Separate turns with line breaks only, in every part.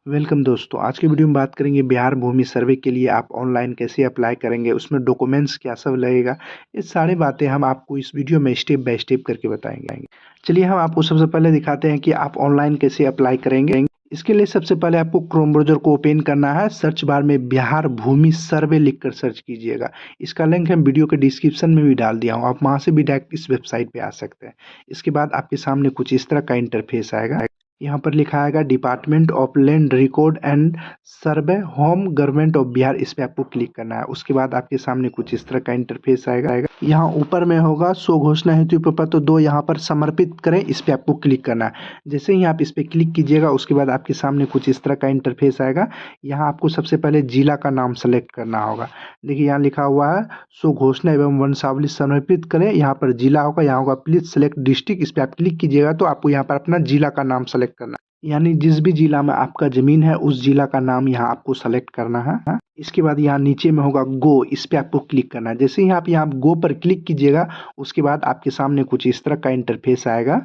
Welcome दोस्तों, आज की वीडियो में बात करेंगे बिहार भूमि सर्वे के लिए आप ऑनलाइन कैसे अप्लाई करेंगे, उसमें डॉक्यूमेंट्स क्या सब लगेगा। ये सारी बातें हम आपको इस वीडियो में स्टेप बाय स्टेप करके बताएंगे। चलिए हम आपको सबसे पहले दिखाते हैं कि आप ऑनलाइन कैसे अप्लाई करेंगे। इसके लिए सबसे पहले आपको क्रोम ब्राउज़र को ओपन करना है। सर्च बार में बिहार भूमि सर्वे लिखकर सर्च कीजिएगा। इसका लिंक हम वीडियो के डिस्क्रिप्शन में भी डाल दिया हूँ, आप वहाँ से भी डायरेक्ट इस वेबसाइट पे आ सकते हैं। इसके बाद आपके सामने कुछ इस तरह का इंटरफेस आएगा। यहाँ पर लिखा आएगा department of land record and survey, home government of Bihar. इस पे आपको क्लिक करना है। उसके बाद आपके सामने कुछ इस तरह का इंटरफेस आएगा। यहाँ ऊपर में होगा सो घोषणा हेतु प्रपत्र दो, यहाँ पर समर्पित करें, इस पे आपको क्लिक करना है। जैसे ही आप इस पे क्लिक कीजिएगा उसके बाद आपके सामने कुछ इस तरह का इंटरफेस आएगा। यहाँ आपको सबसे पहले जिला का नाम सेलेक्ट करना होगा। देखिए यहाँ लिखा हुआ है सो घोषणा एवं वंशावली समर्पित करें, यहाँ पर जिला होगा, यहाँ होगा प्लीज सेलेक्ट डिस्ट्रिक्ट। इस पे आप क्लिक कीजिएगा तो आपको यहाँ पर अपना जिला का नाम सेलेक्ट करना है। यानी जिस भी जिला में आपका जमीन है उस जिला का नाम यहाँ आपको सेलेक्ट करना है। इसके बाद यहाँ नीचे में होगा गो, इस पे आपको क्लिक करना है। जैसे ही आप यहाँ गो पर क्लिक कीजिएगा उसके बाद आपके सामने कुछ इस तरह का इंटरफेस आएगा।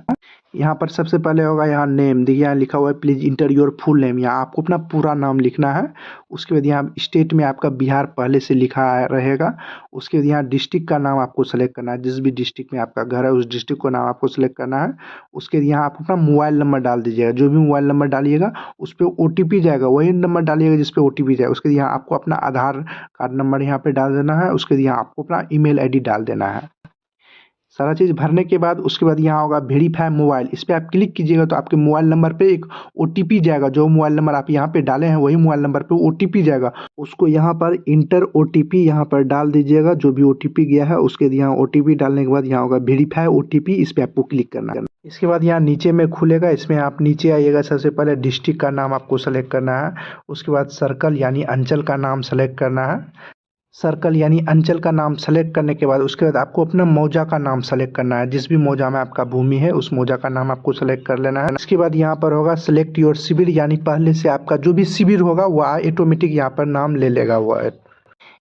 यहाँ पर सबसे पहले होगा यहाँ नेम, देखिए यहाँ लिखा हुआ है please inter your full name, यहाँ आपको अपना पूरा नाम लिखना है। उसके बाद यहाँ स्टेट में आपका बिहार पहले से लिखा रहेगा। उसके बाद यहाँ डिस्ट्रिक्ट का नाम आपको सेलेक्ट करना है, जिस भी डिस्ट्रिक्ट में आपका घर है उस डिस्ट्रिक्ट का नाम आपको सेलेक्ट करना है। उसके बाद यहाँ आप अपना मोबाइल नंबर डाल दीजिएगा, जो भी मोबाइल नंबर डालिएगा उस पर OTP जाएगा, वही नंबर डालिएगा जिस पे OTP जाए। उसके बाद यहाँ आपको अपना आधार कार्ड नंबर यहाँ पे डाल देना है। उसके बाद यहाँ आपको अपना ईमेल ID डाल देना है। सारा चीज़ भरने के बाद उसके बाद यहाँ होगा वेरीफाई मोबाइल, इस पर आप क्लिक कीजिएगा तो आपके मोबाइल नंबर पे एक OTP जाएगा। जो मोबाइल नंबर आप यहाँ पे डाले हैं वही मोबाइल नंबर पे OTP जाएगा। उसको यहाँ पर इंटर OTP यहाँ पर डाल दीजिएगा, जो भी OTP गया है उसके यहाँ OTP डालने के बाद यहाँ होगा वेरीफाई OTP, इस पर आपको क्लिक करना है। इसके बाद यहाँ नीचे में खुलेगा, इसमें आप नीचे आइएगा। सबसे पहले डिस्ट्रिक्ट का नाम आपको सेलेक्ट करना है। उसके बाद सर्कल यानी अंचल का नाम सेलेक्ट करना है। सर्कल यानी अंचल का नाम सेलेक्ट करने के बाद उसके बाद आपको अपना मौजा का नाम सेलेक्ट करना है। जिस भी मौजा में आपका भूमि है उस मौजा का नाम आपको सेलेक्ट कर लेना है। इसके बाद यहाँ पर होगा सेलेक्ट योर शिविर, यानी पहले से आपका जो भी शिविर होगा वो ऑटोमेटिक यहाँ पर नाम ले लेगा वो।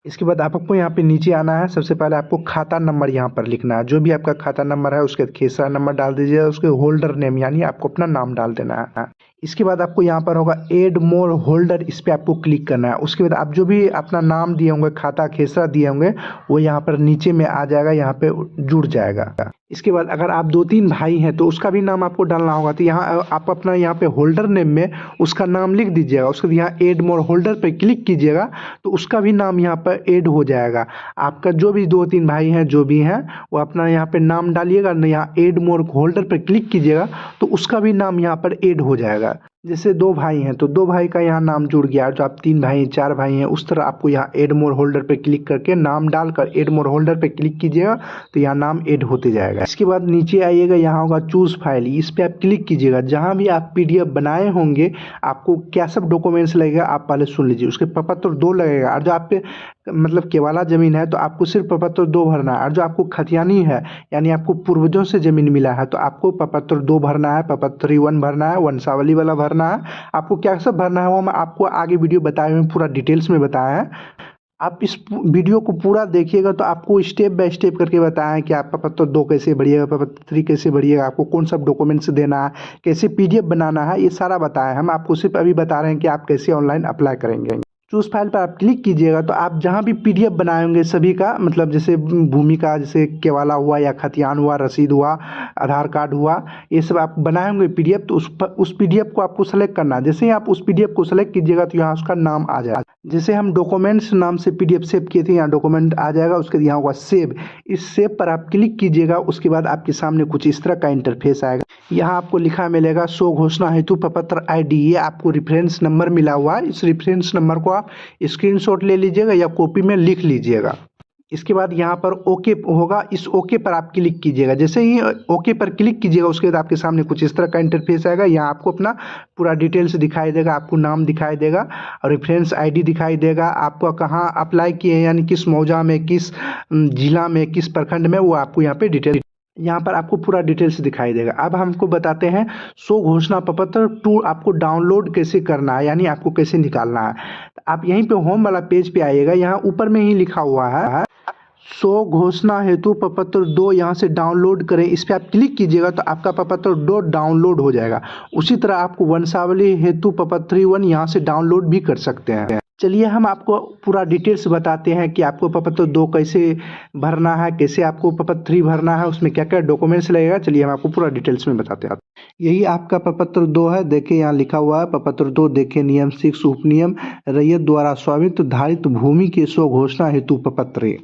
इसके बाद आपको यहाँ पे नीचे आना है। सबसे पहले आपको खाता नंबर यहाँ पर लिखना है, जो भी आपका खाता नंबर है उसके बाद खेसरा नंबर डाल दीजिएगा। उसके होल्डर नेम यानी आपको अपना नाम डाल देना है। इसके बाद आपको यहाँ पर होगा एड मोर होल्डर, इस पे आपको क्लिक करना है। उसके बाद आप जो भी अपना नाम दिए होंगे, खाता खेसरा दिए होंगे, वो यहाँ पर नीचे में आ जाएगा, यहाँ पे जुड़ जाएगा। इसके बाद अगर आप 2-3 भाई हैं तो उसका भी नाम आपको डालना होगा। तो यहाँ आप अपना यहाँ पे होल्डर नेम में उसका नाम लिख दीजिएगा। उसके बाद यहाँ एड मोर होल्डर पे क्लिक कीजिएगा तो उसका भी नाम यहाँ पर ऐड हो जाएगा। आपका जो भी 2-3 भाई हैं जो भी हैं वो अपना यहाँ पे नाम डालिएगा, यहाँ एड मोर होल्डर पे क्लिक कीजिएगा तो उसका भी नाम यहाँ पर ऐड हो जाएगा। जैसे 2 भाई हैं तो 2 भाई का यहाँ नाम जुड़ गया। जो आप 3 भाई 4 भाई हैं उस तरह आपको यहाँ एड मोर होल्डर पे क्लिक करके नाम डालकर एड मोर होल्डर पे क्लिक कीजिएगा तो यहाँ नाम ऐड होते जाएगा। इसके बाद नीचे आइएगा, यहाँ होगा चूज फाइल, इस पे आप क्लिक कीजिएगा। जहाँ भी आप PDF बनाए होंगे आपको क्या सब डॉक्यूमेंट्स लगेगा आप पहले सुन लीजिए। उसके प्रपत्र 2 लगेगा, और जो आप पे मतलब केवाला जमीन है तो आपको सिर्फ प्रपत्र 2 भरना है। और जो आपको खतियानी है यानी आपको पूर्वजों से जमीन मिला है तो आपको प्रपत्र 2 भरना है, प्रपत्र 1 भरना है, वंशावली वाला भरना है। आपको क्या सब भरना है वो मैं आपको आगे वीडियो बताए हुए पूरा डिटेल्स में बताया है। आप इस वीडियो को पूरा देखिएगा तो आपको स्टेप बाय स्टेप करके बताया है कि आप प्रपत्र 2 कैसे भरिएगा, प्रपत्र 3 कैसे भरिएगा, आपको कौन सा डॉक्यूमेंट्स देना है, कैसे PDF बनाना है, ये सारा बताया है। हम आपको सिर्फ अभी बता रहे हैं कि आप कैसे ऑनलाइन अप्लाई करेंगे। चूज फाइल पर आप क्लिक कीजिएगा तो आप जहाँ भी PDF बनाए होंगे सभी का, मतलब जैसे भूमि का, जैसे केवाला हुआ या खतियान हुआ, रसीद हुआ, आधार कार्ड हुआ, ये सब आप बनाए होंगे PDF, तो उस PDF को आपको सेलेक्ट करना है। जैसे ही आप उस PDF को सेलेक्ट कीजिएगा तो यहाँ उसका नाम आ जाएगा। जैसे हम डॉक्यूमेंट्स नाम से PDF सेव किए थे, यहाँ डॉक्यूमेंट आ जाएगा। उसके बाद यहाँ होगा सेव, इस सेव पर आप क्लिक कीजिएगा। उसके बाद आपके सामने कुछ इस तरह का इंटरफेस आएगा। यहाँ आपको लिखा मिलेगा सो घोषणा हेतु प्रपत्र ID, ये आपको रेफरेंस नंबर मिला हुआ है। इस रेफरेंस नंबर को आप स्क्रीनशॉट ले लीजिएगा या कॉपी में लिख लीजिएगा। इसके बाद यहाँ पर ओके होगा, इस ओके पर आप क्लिक कीजिएगा। जैसे ही ओके पर क्लिक कीजिएगा उसके बाद आपके सामने कुछ इस तरह का इंटरफेस आएगा। यहाँ आपको अपना पूरा डिटेल्स दिखाई देगा, आपको नाम दिखाई देगा और रेफरेंस ID दिखाई देगा, आपको कहाँ अप्लाई किए हैं यानी किस मौजा में, किस जिला में, किस प्रखंड में, वो आपको यहाँ पे डिटेल, यहाँ पर आपको पूरा डिटेल्स दिखाई देगा। अब हमको बताते हैं सो घोषणा प्रपत्र 2 आपको डाउनलोड कैसे करना है, यानी आपको कैसे निकालना है। आप यहीं पे होम वाला पेज पे आइएगा, यहाँ ऊपर में ही लिखा हुआ है सो घोषणा हेतु प्रपत्र 2 यहाँ से डाउनलोड करें, इस पर आप क्लिक कीजिएगा तो आपका प्रपत्र 2 डाउनलोड हो जाएगा। उसी तरह आपको वंशावली हेतु प्रपत्र 1 यहाँ से डाउनलोड भी कर सकते हैं। चलिए हम आपको पूरा डिटेल्स बताते हैं कि आपको प्रपत्र 2 कैसे भरना है, कैसे आपको प्रपत्र 3 भरना है, उसमें क्या क्या डॉक्यूमेंट्स लगेगा। चलिए हम आपको पूरा डिटेल्स में बताते हैं। यही आपका प्रपत्र 2 है, देखिए यहाँ लिखा हुआ है प्रपत्र 2, देखिए नियम 6 उपनियम रैयत द्वारा स्वामित्व धारित भूमि के स्व घोषणा हेतु प्रपत्र।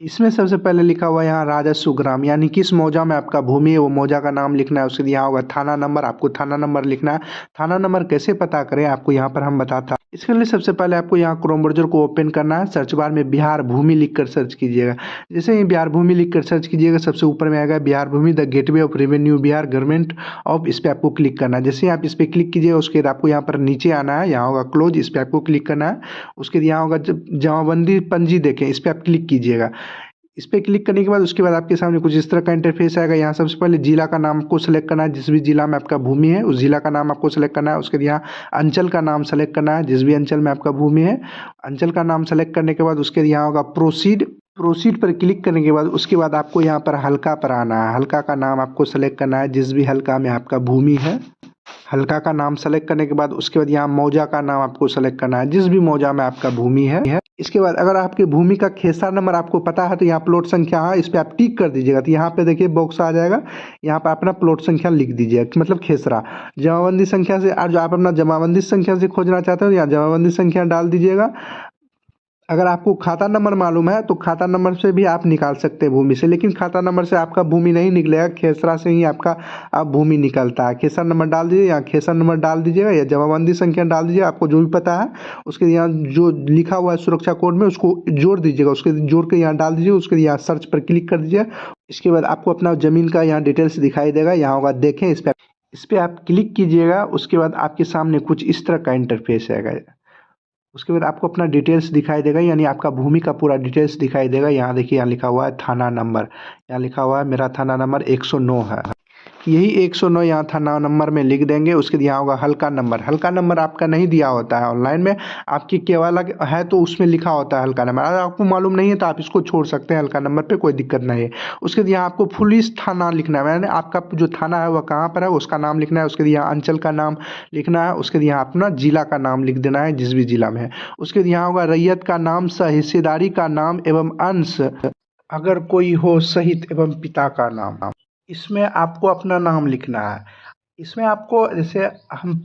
इसमें सबसे पहले लिखा हुआ है यहाँ राजस्व ग्राम, यानी किस मौजा में आपका भूमि है वो मौजा का नाम लिखना है। उसके यहाँ होगा थाना नंबर, आपको थाना नंबर लिखना है। थाना नंबर कैसे पता करें आपको यहाँ पर हम बताता। इसके लिए सबसे पहले आपको यहाँ क्रोम ब्राउज़र को ओपन करना है। सर्च बार में बिहार भूमि लिखकर सर्च कीजिएगा। जैसे ही बिहार भूमि लिखकर सर्च कीजिएगा सबसे ऊपर में आएगा Bihar Bhumi the gateway of revenue Bihar government of, इस पर आपको क्लिक करना है। जैसे आप इस पर क्लिक कीजिएगा उसके बाद आपको यहाँ पर नीचे आना है, यहाँ होगा क्लोज, इस पर आपको क्लिक करना है। उसके बाद यहाँ होगा जमाबंदी पंजी, देखें इस पर आप क्लिक कीजिएगा। इस पर क्लिक करने के बाद उसके बाद आपके सामने कुछ इस तरह का इंटरफेस आएगा। यहाँ सबसे पहले जिला का नाम आपको सेलेक्ट करना है, जिस भी जिला में आपका भूमि है उस जिला का नाम आपको सेलेक्ट करना है। उसके बाद यहाँ अंचल का नाम सेलेक्ट करना है, जिस भी अंचल में आपका भूमि है अंचल का नाम सेलेक्ट करने के बाद उसके यहाँ होगा प्रोसीड पर क्लिक करने के बाद उसके बाद आपको यहाँ पर हल्का पर आना है। हल्का का नाम आपको सेलेक्ट करना है, जिस भी हल्का में आपका भूमि है हल्का का नाम सेलेक्ट करने के बाद उसके बाद यहाँ मौजा का नाम आपको सेलेक्ट करना है, जिस भी मौजा में आपका भूमि है। इसके बाद अगर आपके भूमि का खेसरा नंबर आपको पता है तो यहाँ प्लॉट संख्या है, इस पर आप टिक कर दीजिएगा। तो यहाँ पे देखिए बॉक्स आ जाएगा, यहाँ पर अपना प्लॉट संख्या लिख दीजिएगा, मतलब खेसरा। जमाबंदी संख्या से जो आप अपना जमाबंदी संख्या से खोजना चाहते हो यहाँ जमाबंदी संख्या डाल दीजिएगा। अगर आपको खाता नंबर मालूम है तो खाता नंबर से भी आप निकाल सकते हैं भूमि से, लेकिन खाता नंबर से आपका भूमि नहीं निकलेगा, खेसरा से ही आपका भूमि निकलता है। खेसरा नंबर डाल दीजिए, यहाँ खेसरा नंबर डाल दीजिएगा या जमाबंदी संख्या डाल दीजिए, आपको जो भी पता है। उसके यहाँ जो लिखा हुआ है सुरक्षा कोड में उसको जोड़ दीजिएगा, उसके जोड़ के यहाँ डाल दीजिए। उसके यहाँ सर्च पर क्लिक कर दीजिए। इसके बाद आपको अपना ज़मीन का यहाँ डिटेल्स दिखाई देगा, यहाँ होगा देखें, इस पर आप क्लिक कीजिएगा। उसके बाद आपके सामने कुछ इस तरह का इंटरफेस आएगा। उसके बाद आपको अपना डिटेल्स दिखाई देगा, यानी आपका भूमि का पूरा डिटेल्स दिखाई देगा। यहाँ देखिए यहाँ लिखा हुआ है थाना नंबर, यहाँ लिखा हुआ है मेरा थाना नंबर 109 है। यही 109 यहाँ थाना नंबर में लिख देंगे। उसके यहाँ होगा हल्का नंबर। हल्का नंबर आपका नहीं दिया होता है ऑनलाइन में, आपकी केवल है तो उसमें लिखा होता है हल्का नंबर। अगर आपको मालूम नहीं है तो आप इसको छोड़ सकते हैं, हल्का नंबर पे कोई दिक्कत नहीं है। उसके यहाँ आपको पुलिस थाना लिखना है, यानी आपका जो थाना है वह कहाँ पर है उसका नाम लिखना है। उसके यहाँ अंचल का नाम लिखना है। उसके यहाँ अपना जिला का नाम लिख देना है, जिस भी जिला में है। उसके यहाँ होगा रैयत का नाम, सहिस्सेदारी का नाम एवं अंश अगर कोई हो सहित एवं पिता का नाम। इसमें आपको अपना नाम लिखना है। इसमें आपको जैसे हम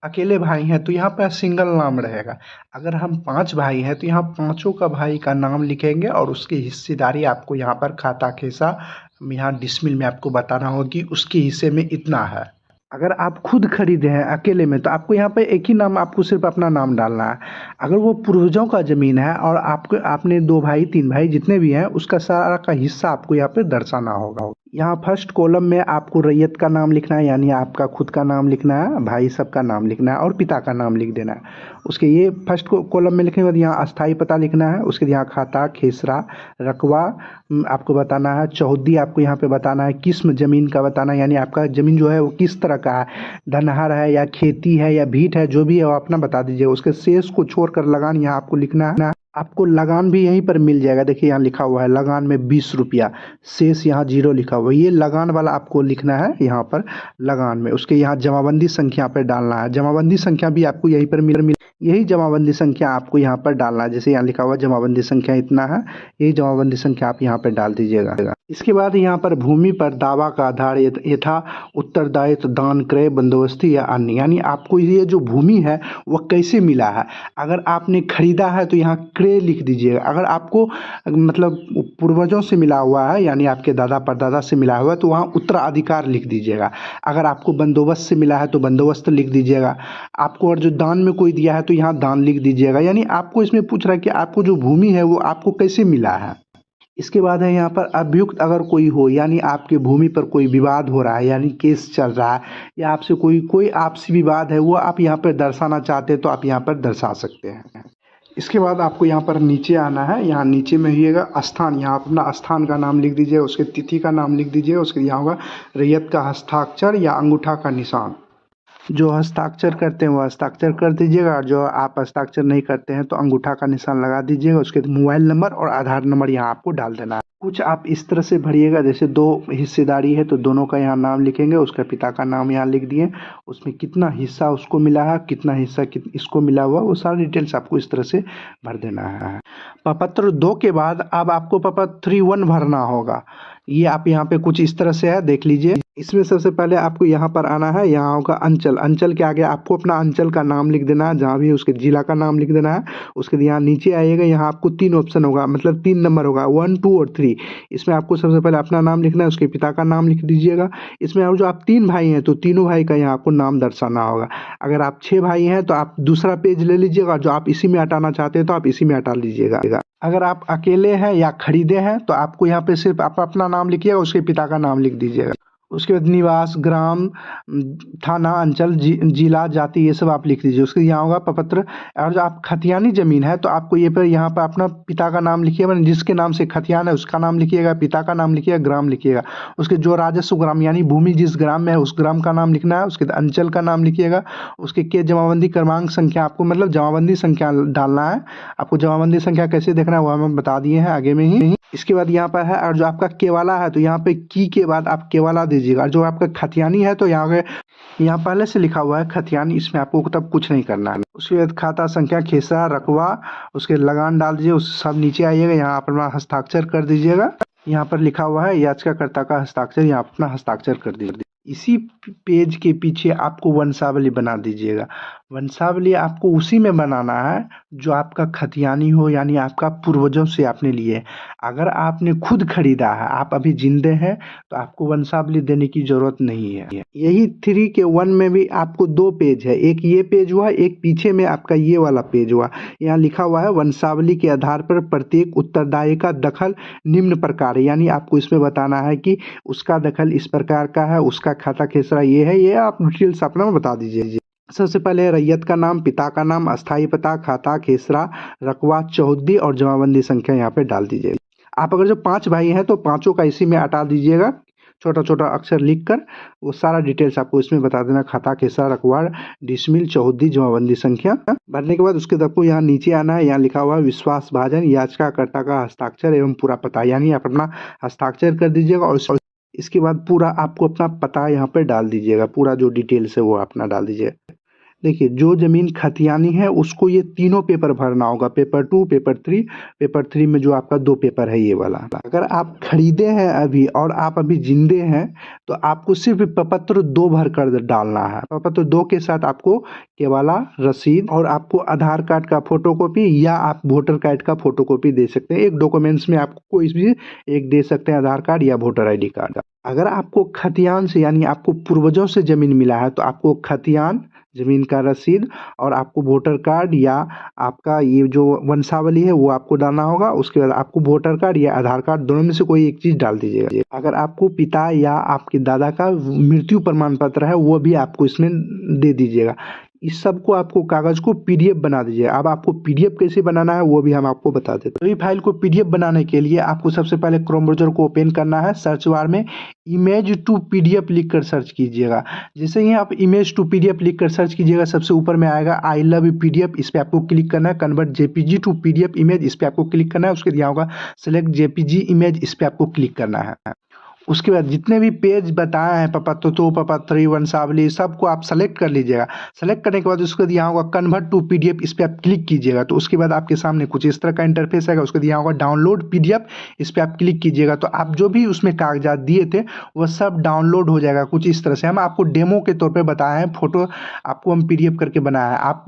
अकेले भाई हैं तो यहाँ पर सिंगल नाम रहेगा। अगर हम 5 भाई हैं तो यहाँ पाँचों का भाई का नाम लिखेंगे और उसकी हिस्सेदारी आपको यहाँ पर खाता खेसा यहाँ डिसमिल में आपको बताना होगा कि उसके हिस्से में इतना है। अगर आप खुद खरीदे हैं अकेले में तो आपको यहाँ पे एक ही नाम, आपको सिर्फ अपना नाम डालना है। अगर वो पूर्वजों का ज़मीन है और आपने 2 भाई 3 भाई जितने भी हैं उसका सारा का हिस्सा आपको यहाँ पे दर्शाना होगा। यहाँ फर्स्ट कॉलम में आपको रैयत का नाम लिखना है, यानी आपका खुद का नाम लिखना है, भाई सब का नाम लिखना है और पिता का नाम लिख देना है। उसके ये फर्स्ट कॉलम में लिखने के बाद यहाँ अस्थाई पता लिखना है। उसके यहाँ खाता खेसरा रकबा आपको बताना है। चौहद्दी आपको यहाँ पे बताना है। किस्म ज़मीन का बताना है, यानी आपका ज़मीन जो है वो किस तरह का है, धनहर है या खेती है या भीट है, जो भी है वो अपना बता दीजिए। उसके शेष को छोड़कर लगान यहाँ आपको लिखना है। आपको लगान भी यहीं पर मिल जाएगा, देखिए यहाँ लिखा हुआ है लगान में 20 रुपया, शेष यहाँ 0 लिखा हुआ है। ये लगान वाला आपको लिखना है यहाँ पर लगान में। उसके यहाँ जमाबंदी संख्या पर डालना है। जमाबंदी संख्या भी आपको यहीं पर मिल यही जमाबंदी संख्या आपको यहाँ पर डालना है। जैसे यहाँ लिखा हुआ जमाबंदी संख्या इतना है, यही जमाबंदी संख्या आप यहाँ पर डाल दीजिएगा। इसके बाद यहाँ पर भूमि पर दावा का आधार यथा उत्तरदायित्व दान क्रय बंदोबस्ती या अन्य, यानी आपको ये जो भूमि है वह कैसे मिला है। अगर आपने खरीदा है तो यहाँ क्रय लिख दीजिएगा। अगर आपको मतलब पूर्वजों से मिला हुआ है, यानी आपके दादा परदादा से मिला हुआ है, तो वहाँ उत्तराधिकार लिख दीजिएगा। अगर आपको बंदोबस्त से मिला है तो बंदोबस्त लिख दीजिएगा। आपको और जो दान में कोई दिया है तो यहाँ दान लिख दीजिएगा। यानी आपको इसमें पूछ रहा है कि आपको जो भूमि है वो आपको कैसे मिला है। इसके बाद है यहाँ पर अभियुक्त अगर कोई हो, यानी आपके भूमि पर कोई विवाद हो रहा है, यानी केस चल रहा है या आपसे कोई आपसी विवाद है वो आप यहाँ पर दर्शाना चाहते हैं तो आप यहाँ पर दर्शा सकते हैं। इसके बाद आपको यहाँ पर नीचे आना है। यहाँ नीचे में रहिएगा स्थान, यहाँ अपना स्थान का नाम लिख दीजिए, उसके तिथि का नाम लिख दीजिए। उसके यहाँ होगा रैयत का हस्ताक्षर या अंगूठा का निशान। जो हस्ताक्षर करते हैं वो हस्ताक्षर कर दीजिएगा, और जो आप हस्ताक्षर नहीं करते हैं तो अंगूठा का निशान लगा दीजिएगा। उसके बाद मोबाइल नंबर और आधार नंबर यहाँ आपको डाल देना है। कुछ आप इस तरह से भरिएगा, जैसे 2 हिस्सेदारी है तो दोनों का यहाँ नाम लिखेंगे, उसका पिता का नाम यहाँ लिख दिए, उसमें कितना हिस्सा उसको मिला है, कितना हिस्सा इसको मिला हुआ, वो सारी डिटेल्स आपको इस तरह से भर देना है। प्रपत्र 2 के बाद अब आपको प्रपत्र 3(1) भरना होगा। ये आप यहाँ पे कुछ इस तरह से है, देख लीजिए। इसमें सबसे पहले आपको यहाँ पर आना है, यहाँ होगा अंचल। अंचल के आगे आपको अपना अंचल का नाम लिख देना है, जहाँ भी उसके जिला का नाम लिख देना है। उसके यहाँ नीचे आइएगा, यहाँ आपको 3 ऑप्शन होगा, मतलब 3 नंबर होगा, 1, 2 और 3। इसमें आपको सबसे पहले अपना नाम लिखना है, उसके पिता का नाम लिख दीजिएगा। इसमें और जो आप 3 भाई हैं तो तीनों भाई का यहाँ आपको नाम दर्शाना होगा। अगर आप 6 भाई हैं तो आप दूसरा पेज ले लीजिएगा, जो आप इसी में हटाना चाहते हैं तो आप इसी में हटा लीजिएगा। अगर आप अकेले हैं या खरीदे हैं तो आपको यहाँ पे सिर्फ आप अपना नाम लिखिएगा, उसके पिता का नाम लिख दीजिएगा। उसके बाद निवास, ग्राम, थाना, अंचल, जिला, जाति, ये सब आप लिख दीजिए। उसके यहाँ होगा प्रपत्र। और जो आप खतियानी जमीन है तो आपको ये पर यहाँ पर अपना पिता का नाम लिखिएगा, जिसके नाम से खतियान है उसका नाम लिखिएगा, पिता का नाम लिखिएगा, ग्राम लिखिएगा। उसके जो राजस्व ग्राम यानी भूमि जिस ग्राम में है उस ग्राम का नाम लिखना है। उसके अंचल का नाम लिखिएगा। उसके जमाबंदी क्रमांक संख्या आपको मतलब जमाबंदी संख्या डालना है। आपको जमाबंदी संख्या कैसे देखना है वो हम बता दिए हैं आगे में ही। इसके बाद यहाँ पर है, और जो आपका केवाला है तो यहाँ पे की के बाद आप केवाला दीजिएगा। जो आपका खतियानी है तो यहाँ पहले से लिखा हुआ है खतियानी, इसमें आपको तब कुछ नहीं करना है। उसके बाद खाता संख्या, खेसरा, रकबा, उसके लगान डाल दीजिए। उस सब नीचे आइएगा, यहाँ अपना हस्ताक्षर कर दीजिएगा। यहाँ पर लिखा हुआ है याचिकाकर्ता का हस्ताक्षर, यहाँ अपना हस्ताक्षर कर दीजिए। इसी पेज के पीछे आपको वंशावली बना दीजिएगा। वंशावली आपको उसी में बनाना है जो आपका खतियानी हो, यानी आपका पूर्वजों से आपने लिए। अगर आपने खुद खरीदा है, आप अभी जिंदे हैं, तो आपको वंशावली देने की जरूरत नहीं है। यही 3(1) में भी आपको 2 पेज है, एक ये पेज हुआ, एक पीछे में आपका ये वाला पेज हुआ। यहाँ लिखा हुआ है वंशावली के आधार पर प्रत्येक उत्तरदायी का दखल निम्न प्रकार है, यानी आपको इसमें बताना है कि उसका दखल इस प्रकार का है, उसका खाता खेसरा ये है, ये आप डिटेल्स अपना बता दीजिए। सबसे पहले रैयत का नाम, पिता का नाम, अस्थायी पता, खाता, खेसरा, रकबा, चौहद्दी और जमाबंदी संख्या यहाँ पे डाल दीजिए। आप अगर जो 5 भाई हैं तो पांचों का इसी में हटा दीजिएगा, छोटा छोटा अक्षर लिखकर। वो सारा डिटेल्स आपको इसमें बता देना, खाता, खेसरा, रकबा, डिसमिल, चौहद्दी, जमाबंदी संख्या। भरने के बाद उसके आपको यहाँ नीचे आना है, यहाँ लिखा हुआ है विश्वास भाजन, याचिकाकर्ता का हस्ताक्षर एवं पूरा पता, यानी आप अपना हस्ताक्षर कर दीजिएगा। और इसके बाद पूरा आपको अपना पता यहाँ पे डाल दीजिएगा, पूरा जो डिटेल्स है वो अपना डाल दीजिएगा। देखिए, जो ज़मीन खतियानी है उसको ये तीनों पेपर भरना होगा, पेपर 2, पेपर 3। पेपर 3 में जो आपका 2 पेपर है ये वाला। अगर आप खरीदे हैं अभी और आप अभी जिंदे हैं तो आपको सिर्फ प्रपत्र 2 भर कर डालना है। प्रपत्र 2 के साथ आपको केवाला, रसीद और आपको आधार कार्ड का फोटोकॉपी या आप वोटर कार्ड का फोटोकॉपी दे सकते हैं। एक डॉक्यूमेंट्स में आपको कोई भी एक दे सकते हैं, आधार कार्ड या वोटर ID कार्ड। अगर आपको खतियान से यानी आपको पूर्वजों से ज़मीन मिला है तो आपको खतियान, ज़मीन का रसीद और आपको वोटर कार्ड या आपका ये जो वंशावली है वो आपको डालना होगा। उसके बाद आपको वोटर कार्ड या आधार कार्ड दोनों में से कोई एक चीज़ डाल दीजिएगा। अगर आपको पिता या आपके दादा का मृत्यु प्रमाण पत्र है वो भी आपको इसमें दे दीजिएगा। इस सब को आपको कागज़ को PDF बना दीजिए। अब आपको PDF कैसे बनाना है वो भी हम आपको बता देते हैं। तो ये फाइल को PDF बनाने के लिए आपको सबसे पहले क्रोम ब्राउज़र को ओपन करना है। सर्च बार में इमेज टू PDF लिख कर सर्च कीजिएगा। जैसे ही आप इमेज टू PDF लिख कर सर्च कीजिएगा, सबसे ऊपर में आएगा आई लव PDF, इस पर आपको क्लिक करना है। Convert JPG to PDF image, इस पर आपको क्लिक करना है। उसके बाद यहाँ होगा सेलेक्ट JPG इमेज, इस पर आपको क्लिक करना है। उसके बाद जितने भी पेज बताए हैं प्रपत्र 2, प्रपत्र 3, वंशावली, सबको आप सेलेक्ट कर लीजिएगा। सेलेक्ट करने के बाद उसके बाद यहाँ होगा कन्वर्ट टू PDF, इस पर आप क्लिक कीजिएगा। तो उसके बाद आपके सामने कुछ इस तरह का इंटरफेस आएगा। उसके बाद यहाँ होगा डाउनलोड PDF, इस पर आप क्लिक कीजिएगा। तो आप जो भी उसमें कागजात दिए थे वह सब डाउनलोड हो जाएगा कुछ इस तरह से। हम आपको डेमो के तौर पर बताए हैं, फोटो आपको हम PDF करके बनाया है। आप